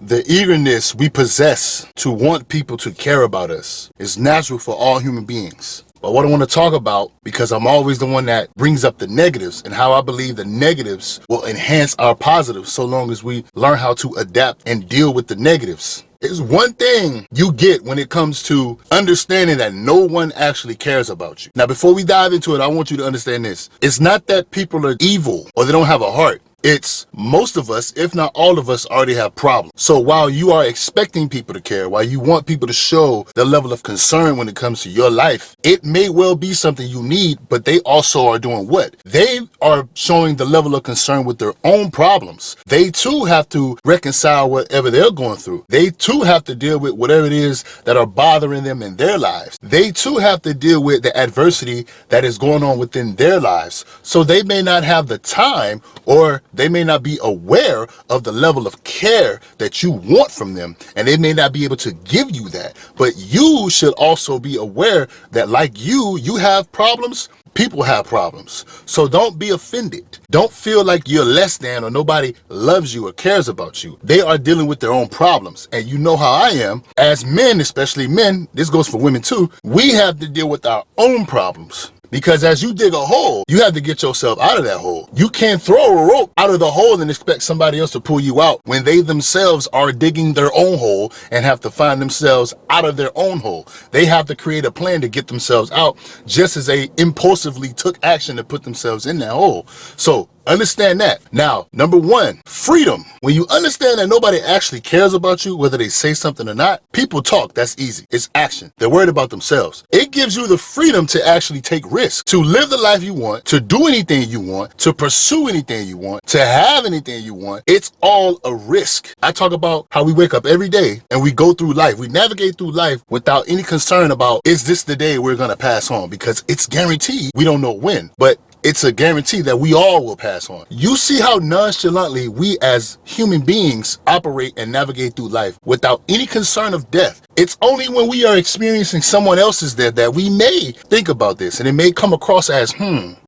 the eagerness we possess to want people to care about us is natural for all human beings. But what I want to talk about, because I'm always the one that brings up the negatives and how I believe the negatives will enhance our positives so long as we learn how to adapt and deal with the negatives. It's one thing you get when it comes to understanding that no one actually cares about you. Now, before we dive into it, I want you to understand this. It's not that people are evil or they don't have a heart. It's most of us, if not all of us, already have problems. So while you are expecting people to care, while you want people to show the level of concern when it comes to your life, it may well be something you need, but they also are doing what? They are showing the level of concern with their own problems. They too have to reconcile whatever they're going through. They too have to deal with whatever it is that are bothering them in their lives. They too have to deal with the adversity that is going on within their lives. So they may not have the time, or they may not be aware of the level of care that you want from them, and they may not be able to give you that. But you should also be aware that, like you have problems, people have problems. So don't be offended. Don't feel like you're less than or nobody loves you or cares about you. They are dealing with their own problems. And you know how I am. As men, especially men, this goes for women too, we have to deal with our own problems. Because as you dig a hole, you have to get yourself out of that hole. You can't throw a rope out of the hole and expect somebody else to pull you out when they themselves are digging their own hole and have to find themselves out of their own hole. They have to create a plan to get themselves out, just as they impulsively took action to put themselves in that hole. So understand that. Now, number one, freedom. When you understand that nobody actually cares about you, whether they say something or not, people talk, that's easy. It's action. They're worried about themselves. It gives you the freedom to actually take risks, to live the life you want, to do anything you want, to pursue anything you want, to have anything you want. It's all a risk. I talk about how we wake up every day and we go through life. We navigate through life without any concern about, is this the day we're going to pass on? Because it's guaranteed. We don't know when, but it's a guarantee that we all will pass on. You see how nonchalantly we as human beings operate and navigate through life without any concern of death. It's only when we are experiencing someone else's death that we may think about this, and it may come across as,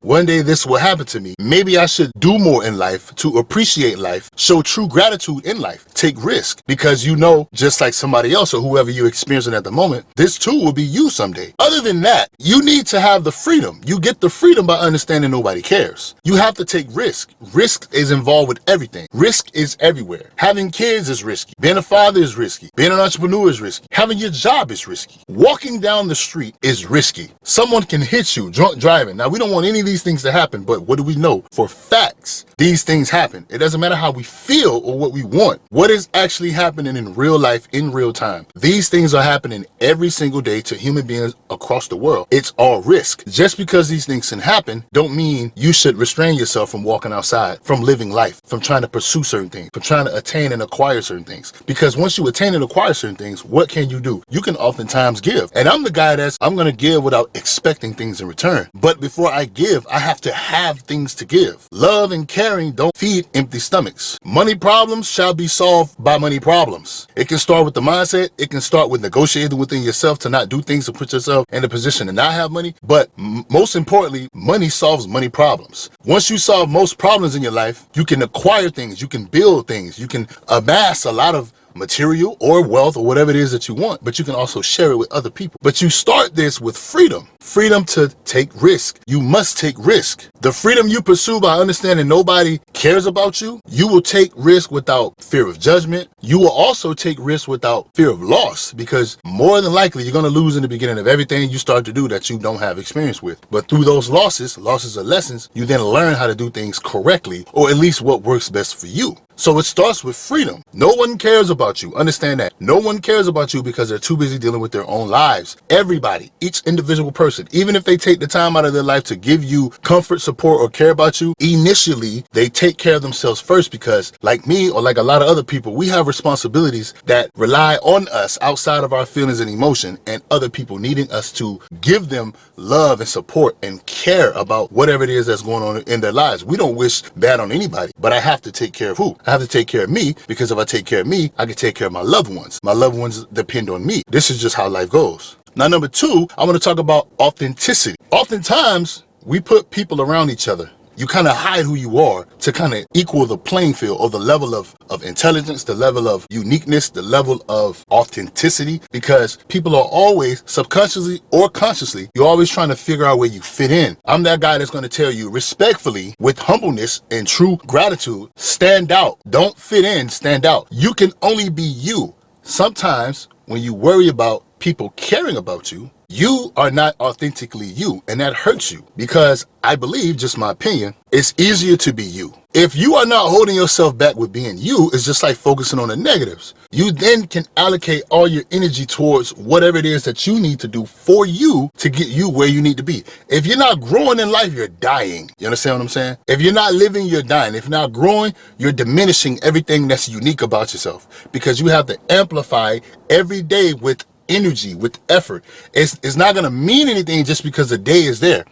one day this will happen to me. Maybe I should do more in life to appreciate life, show true gratitude in life, take risk, because you know, just like somebody else or whoever you're experiencing at the moment, this too will be you someday. Other than that, you need to have the freedom. You get the freedom by understanding nobody cares. You have to take risk. Risk is involved with everything. Risk is everywhere. Having kids is risky. Being a father is risky. Being an entrepreneur is risky. Having your job is risky. Walking down the street is risky. Someone can hit you drunk driving. Now, we don't want any of these things to happen, but what do we know? For facts, these things happen. It doesn't matter how we feel or what we want. What is actually happening in real life, in real time? These things are happening every single day to human beings across the world. It's all risk. Just because these things can happen, don't mean you should restrain yourself from walking outside, from living life, from trying to pursue certain things, from trying to attain and acquire certain things. Because once you attain and acquire certain things, what can you do? You can oftentimes give. And I'm the guy I'm going to give without expecting things in return. But before I give, I have to have things to give. Love and caring don't feed empty stomachs. Money problems shall be solved by money problems. It can start with the mindset. It can start with negotiating within yourself to not do things to put yourself in a position to not have money. But most importantly, money solves money problems. Once you solve most problems in your life, you can acquire things, you can build things, you can amass a lot of material or wealth or whatever it is that you want, but you can also share it with other people. But you start this with freedom. Freedom to take risk. You must take risk. The freedom you pursue by understanding nobody cares about you, you will take risk without fear of judgment. You will also take risk without fear of loss, because more than likely you're going to lose in the beginning of everything you start to do that you don't have experience with. But through those losses are lessons, you then learn how to do things correctly, or at least what works best for you. So it starts with freedom. No one cares about you. Understand that. No one cares about you because they're too busy dealing with their own lives. Everybody, each individual person, even if they take the time out of their life to give you comfort, support, or care about you, initially, they take care of themselves first, because like me or like a lot of other people, we have responsibilities that rely on us outside of our feelings and emotion, and other people needing us to give them love and support and care about whatever it is that's going on in their lives. We don't wish bad on anybody, but I have to take care of who? I have to take care of me, because if I take care of me, I can take care of my loved ones. My loved ones depend on me. This is just how life goes. Now, number two, I want to talk about authenticity. Oftentimes, we put people around each other You kind of hide who you are to kind of equal the playing field, or the level of intelligence, the level of uniqueness, the level of authenticity, because people are always, subconsciously or consciously, you're always trying to figure out where you fit in. I'm that guy that's going to tell you respectfully, with humbleness and true gratitude, stand out. Don't fit in, stand out. You can only be you. Sometimes when you worry about people caring about you, you are not authentically you, and that hurts you, because I believe, just my opinion, it's easier to be you. If you are not holding yourself back with being you, it's just like focusing on the negatives. You then can allocate all your energy towards whatever it is that you need to do for you to get you where you need to be. If you're not growing in life, you're dying. You understand what I'm saying? If you're not living, you're dying. If you're not growing, you're diminishing everything that's unique about yourself, because you have to amplify every day with energy, with effort. It's not going to mean anything just because the day is there.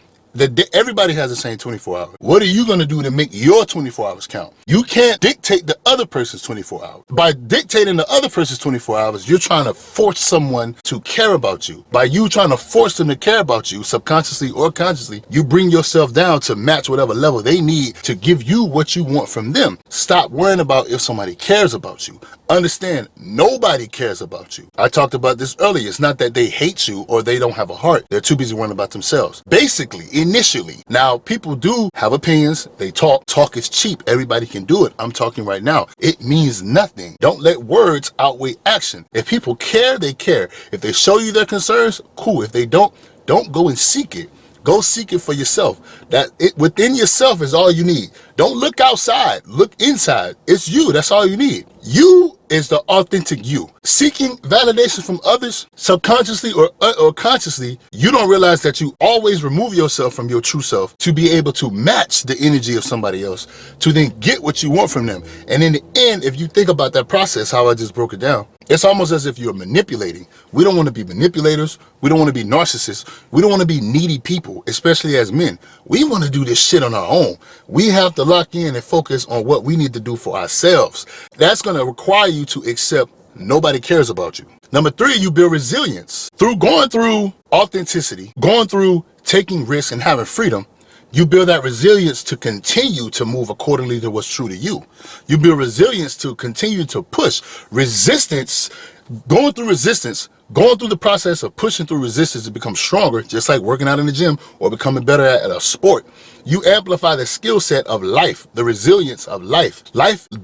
Everybody has the same 24 hours. What are you going to do to make your 24 hours count? You can't dictate the other person's 24 hours. By dictating the other person's 24 hours, you're trying to force someone to care about you. By you trying to force them to care about you, subconsciously or consciously, you bring yourself down to match whatever level they need to give you what you want from them. Stop worrying about if somebody cares about you. Understand, nobody cares about you. I talked about this earlier. It's not that they hate you or they don't have a heart. They're too busy worrying about themselves. Basically, initially. Now, people do have opinions. They talk. Talk is cheap. Everybody can do it. I'm talking right now. It means nothing. Don't let words outweigh action. If people care, they care. If they show you their concerns, cool. If they don't go and seek it. Go seek it for yourself. That it within yourself is all you need. Don't look outside. Look inside. It's you. That's all you need. You is the authentic you. Seeking validation from others, subconsciously or consciously, you don't realize that you always remove yourself from your true self to be able to match the energy of somebody else, to then get what you want from them. And in the end, if you think about that process, how I just broke it down, it's almost as if you're manipulating. We don't want to be manipulators. We don't want to be narcissists. We don't want to be needy people, especially as men. We want to do this shit on our own. We have to lock in and focus on what we need to do for ourselves. That's going to require you to accept nobody cares about you. Number 3, you build resilience. Through going through authenticity, going through taking risks and having freedom, you build that resilience to continue to move accordingly to what's true to you. You build resilience to continue to push. Resistance, going through the process of pushing through resistance to become stronger, just like working out in the gym or becoming better at a sport. You amplify the skill set of life, the resilience of life.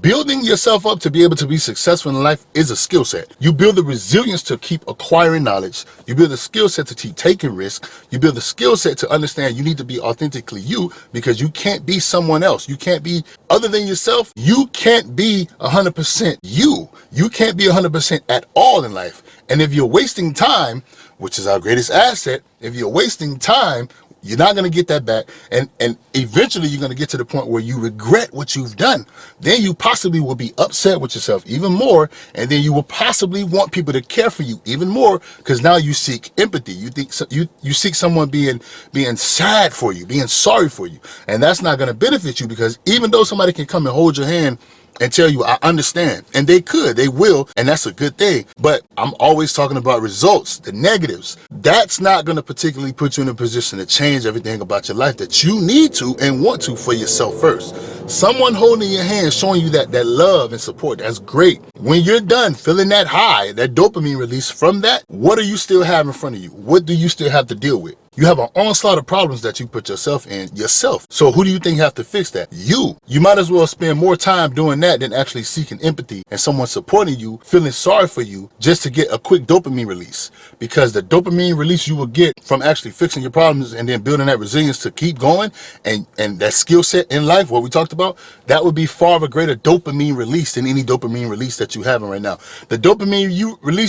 Building yourself up to be able to be successful in life is a skill set. You build the resilience to keep acquiring knowledge. You build the skill set to keep taking risks. You build the skill set to understand you need to be authentically you, because you can't be someone else. You can't be other than yourself. You can't be 100% you. You can't be 100% at all in life. And if you're wasting time, which is our greatest asset, if you're wasting time, you're not going to get that back. And eventually you're going to get to the point where you regret what you've done. Then you possibly will be upset with yourself even more. And then you will possibly want people to care for you even more, because now you seek empathy. You think you seek someone being sad for you, being sorry for you. And that's not going to benefit you, because even though somebody can come and hold your hand and tell you, I understand. And they will, and that's a good thing. But I'm always talking about results, the negatives. That's not going to particularly put you in a position to change everything about your life that you need to and want to for yourself first. Someone holding your hand, showing you that love and support, that's great. When you're done feeling that high, that dopamine release from that, what do you still have in front of you? What do you still have to deal with? You have an onslaught of problems that you put yourself in yourself. So who do you think have to fix that? You. You might as well spend more time doing that than actually seeking empathy and someone supporting you, feeling sorry for you, just to get a quick dopamine release. Because the dopamine release you will get from actually fixing your problems and then building that resilience to keep going, and that skill set in life, what we talked about, that would be far of a greater dopamine release than any dopamine release that you having right now. The dopamine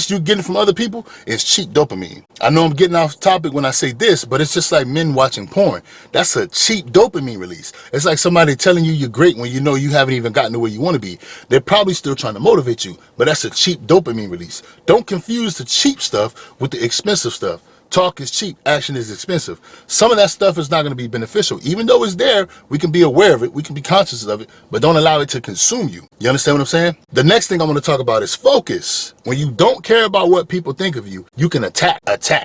you're getting from other people is cheap dopamine. I know I'm getting off topic when I say this, but it's just like men watching porn. That's a cheap dopamine release. It's like somebody telling you you're great when you know you haven't even gotten to where you want to be. They're probably still trying to motivate you, but that's a cheap dopamine release. Don't confuse the cheap stuff with the expensive stuff. Talk is cheap, action is expensive. Some of that stuff is not going to be beneficial. Even though it's there, we can be aware of it, we can be conscious of it, but don't allow it to consume you. You understand what I'm saying? The next thing I'm going to talk about is focus. When you don't care about what people think of you, you can attack.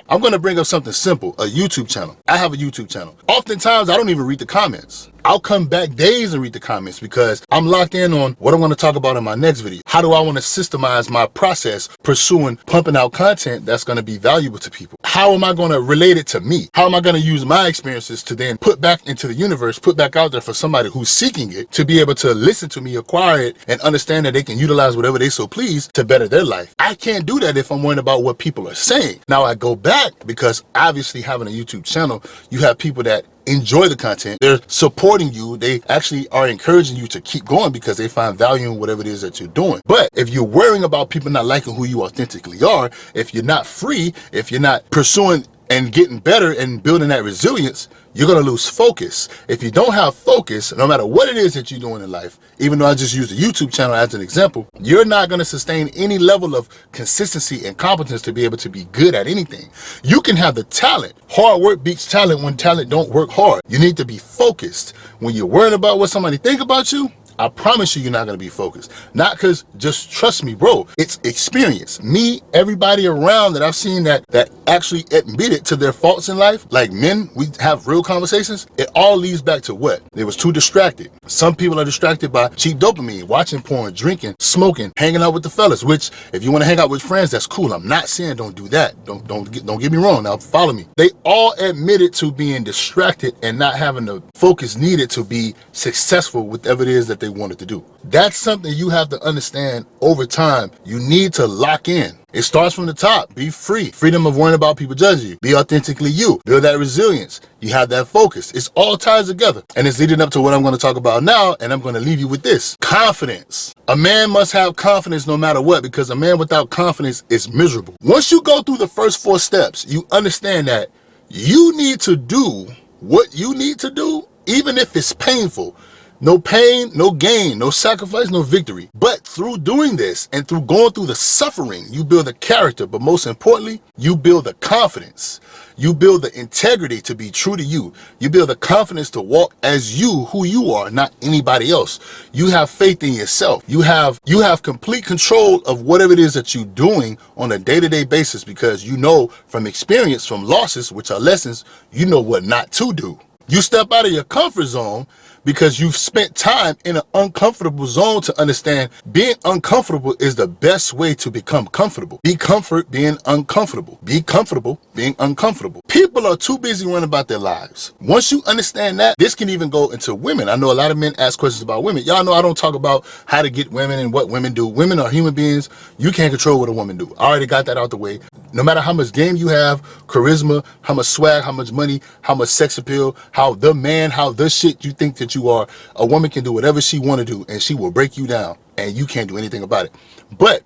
I'm going to bring up something simple, a YouTube channel. I have a YouTube channel. Oftentimes, I don't even read the comments. I'll come back days and read the comments because I'm locked in on what I want to talk about in my next video. How do I want to systemize my process pursuing pumping out content that's going to be valuable to people? How am I going to relate it to me? How am I going to use my experiences to then put back into the universe, put back out there for somebody who's seeking it to be able to listen to me, acquire it, and understand that they can utilize whatever they so please to better their life? I can't do that if I'm worrying about what people are saying. Now I go back because obviously having a YouTube channel, you have people that enjoy the content. They're supporting you. They actually are encouraging you to keep going because they find value in whatever it is that you're doing. But if you're worrying about people not liking who you authentically are, if you're not free, if you're not pursuing and getting better and building that resilience, you're going to lose focus. If you don't have focus, no matter what it is that you're doing in life, even though I just used the YouTube channel as an example, you're not going to sustain any level of consistency and competence to be able to be good at anything. You can have the talent. Hard work beats talent when talent don't work hard. You need to be focused. When you're worrying about what somebody think about you, I promise you, you're not going to be focused. Not because, just trust me, bro, it's experience. Me, everybody around that I've seen that actually admitted to their faults in life, like men, we have real conversations. It all leads back to what? They was too distracted. Some people are distracted by cheap dopamine, watching porn, drinking, smoking, hanging out with the fellas, which if you want to hang out with friends, that's cool. I'm not saying don't do that. Don't get me wrong. Now follow me. They all admitted to being distracted and not having the focus needed to be successful with whatever it is that they wanted to do. That's something you have to understand over time. You need to lock in. It starts from the top. Be free. Freedom of worrying about people judging you. Be authentically you. Build that resilience. You have that focus. It's all ties together. And it's leading up to what I'm going to talk about now, and I'm going to leave you with this. Confidence. A man must have confidence no matter what, because a man without confidence is miserable. Once you go through the first 4 steps, you understand that you need to do what you need to do, even if it's painful. No pain, no gain, no sacrifice, no victory. But through doing this and through going through the suffering, you build a character, but most importantly, you build the confidence. You build the integrity to be true to you. You build the confidence to walk as you, who you are, not anybody else. You have faith in yourself. You have complete control of whatever it is that you're doing on a day-to-day basis, because you know from experience, from losses, which are lessons, you know what not to do. You step out of your comfort zone because you've spent time in an uncomfortable zone to understand being uncomfortable is the best way to become comfortable. Be comfort being uncomfortable. Be comfortable being uncomfortable. People are too busy running about their lives. Once you understand that, this can even go into women. I know a lot of men ask questions about women. Y'all know I don't talk about how to get women and what women do. Women are human beings. You can't control what a woman do. I already got that out the way. No matter how much game you have, charisma, how much swag, how much money, how much sex appeal, how the shit you think that you are, a woman can do whatever she want to do and she will break you down and you can't do anything about it. But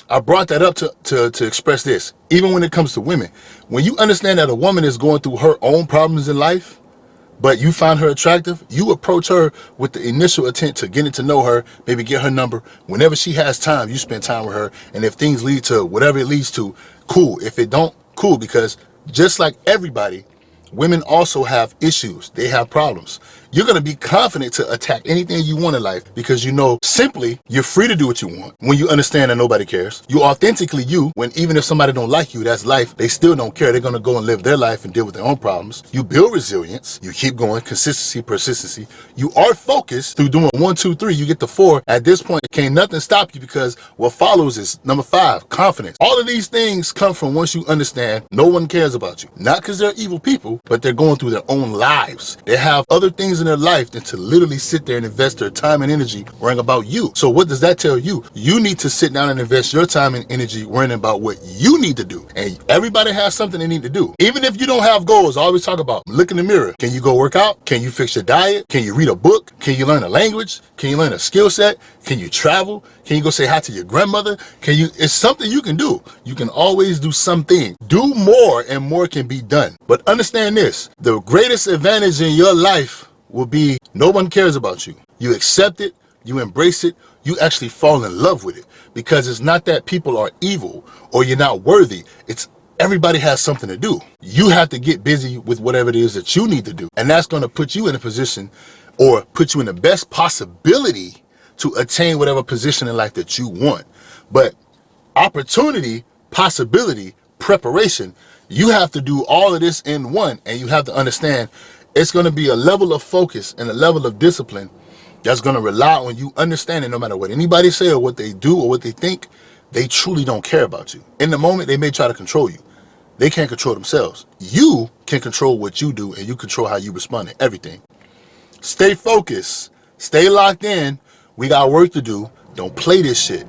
I brought that up to express this. Even when it comes to women, when you understand that a woman is going through her own problems in life, but you find her attractive, you approach her with the initial intent to getting to know her, maybe get her number. Whenever she has time, you spend time with her. And if things lead to whatever it leads to, cool. If it don't, cool. Because just like everybody, women also have issues. They have problems. You're going to be confident to attack anything you want in life because you know simply you're free to do what you want when you understand that nobody cares. You authentically you, when even if somebody don't like you, that's life. They still don't care. They're going to go and live their life and deal with their own problems. You build resilience. You keep going. Consistency, persistency. You are focused through doing 1, 2, 3. You get to 4. At this point, can't nothing stop you because what follows is number 5, confidence. All of these things come from once you understand no one cares about you. Not because they're evil people, but they're going through their own lives. They have other things in their life than to literally sit there and invest their time and energy worrying about you. So what does that tell you? You need to sit down and invest your time and energy worrying about what you need to do. And everybody has something they need to do. Even if you don't have goals, I always talk about look in the mirror. Can you go work out? Can you fix your diet? Can you read a book? Can you learn a language? Can you learn a skill set? Can you travel? Can you go say hi to your grandmother? It's something you can do. You can always do something. Do more and more can be done. But understand this, the greatest advantage in your life will be no one cares about you. You accept it, you embrace it, you actually fall in love with it. Because it's not that people are evil or you're not worthy. It's everybody has something to do. You have to get busy with whatever it is that you need to do. And that's going to put you in a position or put you in the best possibility to attain whatever position in life that you want. But Opportunity, possibility, preparation. You have to do all of this in one, and you have to understand it's going to be a level of focus and a level of discipline that's going to rely on you understanding no matter what anybody say or what they do or what they think, they truly don't care about you. In the moment, they may try to control you. They can't control themselves. You can control what you do, and you control how you respond to everything. Stay focused. Stay locked in. We got work to do. Don't play this shit.